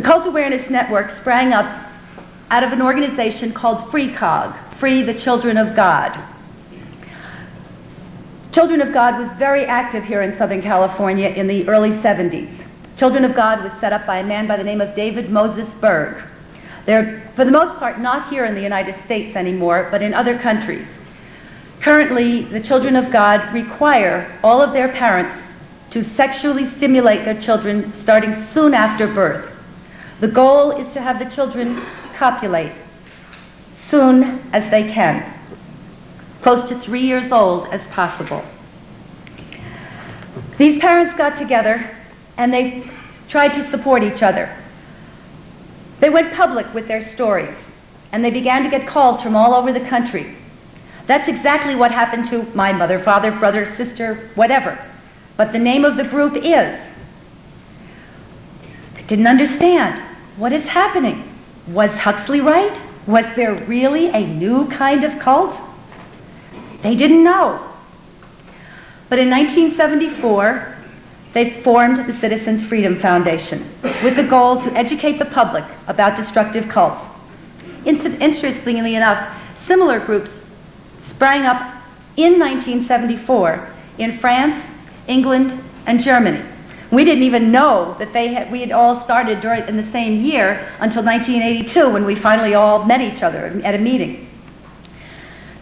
Cult Awareness Network sprang up out of an organization called FreeCog, Free the Children of God. Children of God was very active here in Southern California in the early 70s. Children of God was set up by a man by the name of David Moses Berg. They're, for the most part, not here in the United States anymore, but in other countries. Currently, the Children of God require all of their parents to sexually stimulate their children starting soon after birth. The goal is to have the children copulate soon as they can, close to 3 years old as possible. These parents got together and they tried to support each other. They went public with their stories and they began to get calls from all over the country. That's exactly what happened to my mother, father, brother, sister, whatever. But the name of the group is. They didn't understand. What is happening? Was Huxley right? Was there really a new kind of cult? They didn't know. But in 1974, they formed the Citizens Freedom Foundation with the goal to educate the public about destructive cults. Interestingly enough, similar groups sprang up in 1974 in France, England, and Germany. We didn't even know that we had all started in the same year until 1982 when we finally all met each other at a meeting.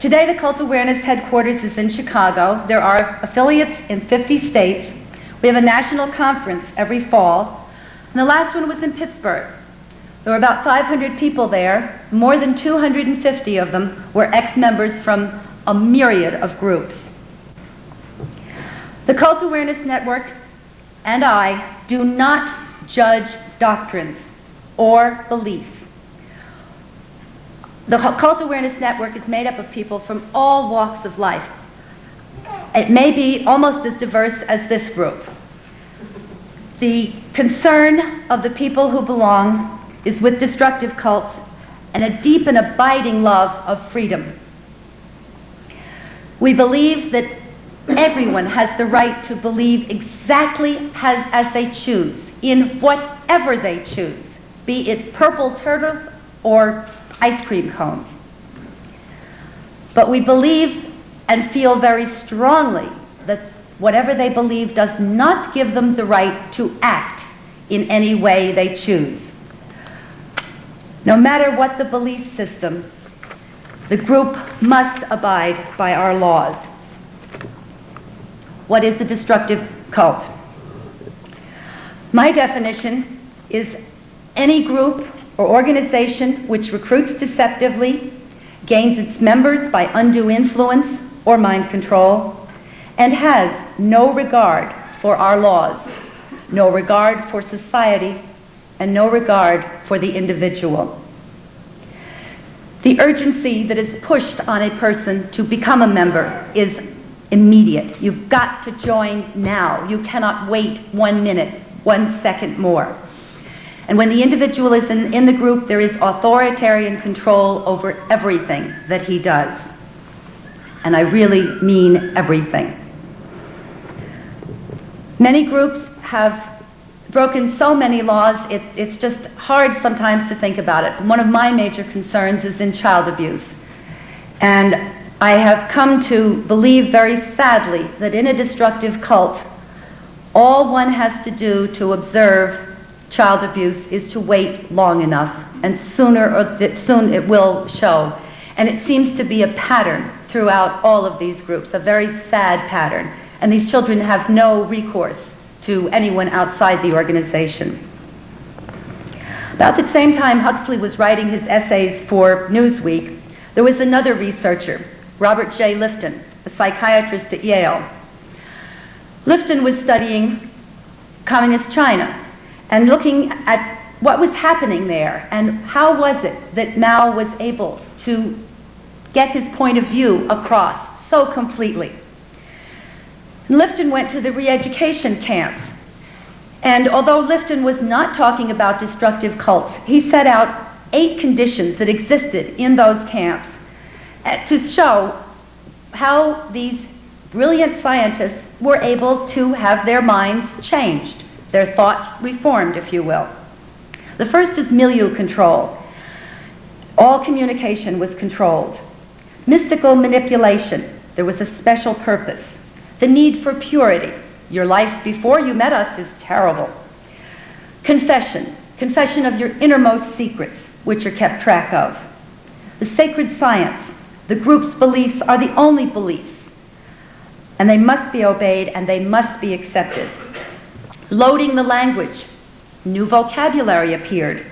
Today the Cult Awareness headquarters is in Chicago. There are affiliates in 50 states. We have a national conference every fall. And the last one was in Pittsburgh. There were about 500 people there. More than 250 of them were ex-members from a myriad of groups. The Cult Awareness Network and I do not judge doctrines or beliefs. The Cult Awareness Network is made up of people from all walks of life. It may be almost as diverse as this group. The concern of the people who belong is with destructive cults and a deep and abiding love of freedom. We believe that everyone has the right to believe exactly as they choose, in whatever they choose, be it purple turtles or ice cream cones. But we believe and feel very strongly that whatever they believe does not give them the right to act in any way they choose. No matter what the belief system, the group must abide by our laws. What is a destructive cult? My definition is any group or organization which recruits deceptively, gains its members by undue influence or mind control, and has no regard for our laws, no regard for society, and no regard for the individual. The urgency that is pushed on a person to become a member is immediate. You've got to join now. You cannot wait 1 minute, 1 second more. And when the individual is in the group, there is authoritarian control over everything that he does. And I really mean everything. Many groups have broken so many laws, it's just hard sometimes to think about it. One of my major concerns is in child abuse. And I have come to believe very sadly that in a destructive cult, all one has to do to observe child abuse is to wait long enough, and soon it will show. And it seems to be a pattern throughout all of these groups, a very sad pattern. And these children have no recourse to anyone outside the organization. About the same time Huxley was writing his essays for Newsweek, there was another researcher, Robert J. Lifton, a psychiatrist at Yale. Lifton was studying communist China and looking at what was happening there and how was it that Mao was able to get his point of view across so completely. Lifton went to the re-education camps, and although Lifton was not talking about destructive cults, he set out 8 conditions that existed in those camps to show how these brilliant scientists were able to have their minds changed, their thoughts reformed, if you will. The first is milieu control. All communication was controlled. Mystical manipulation. There was a special purpose. The need for purity. Your life before you met us is terrible. Confession. Confession of your innermost secrets, which are kept track of. The sacred science. The group's beliefs are the only beliefs, and they must be obeyed and they must be accepted. Loading the language. New vocabulary appeared.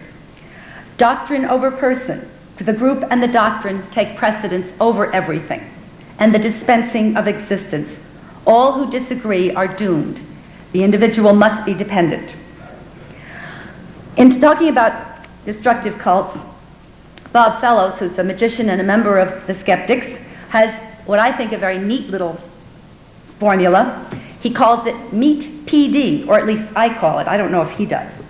Doctrine over person. The group and the doctrine take precedence over everything. And the dispensing of existence. All who disagree are doomed. The individual must be dependent. In talking about destructive cults, Bob Fellows, who's a magician and a member of the Skeptics, has what I think a very neat little formula. He calls it MEET PD, or at least I call it. I don't know if he does.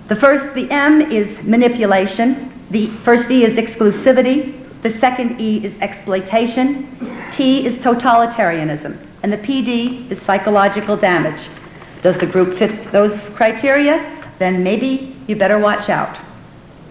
The M is manipulation. The first E is exclusivity. The second E is exploitation. T is totalitarianism. And the PD is psychological damage. Does the group fit those criteria? Then maybe you better watch out.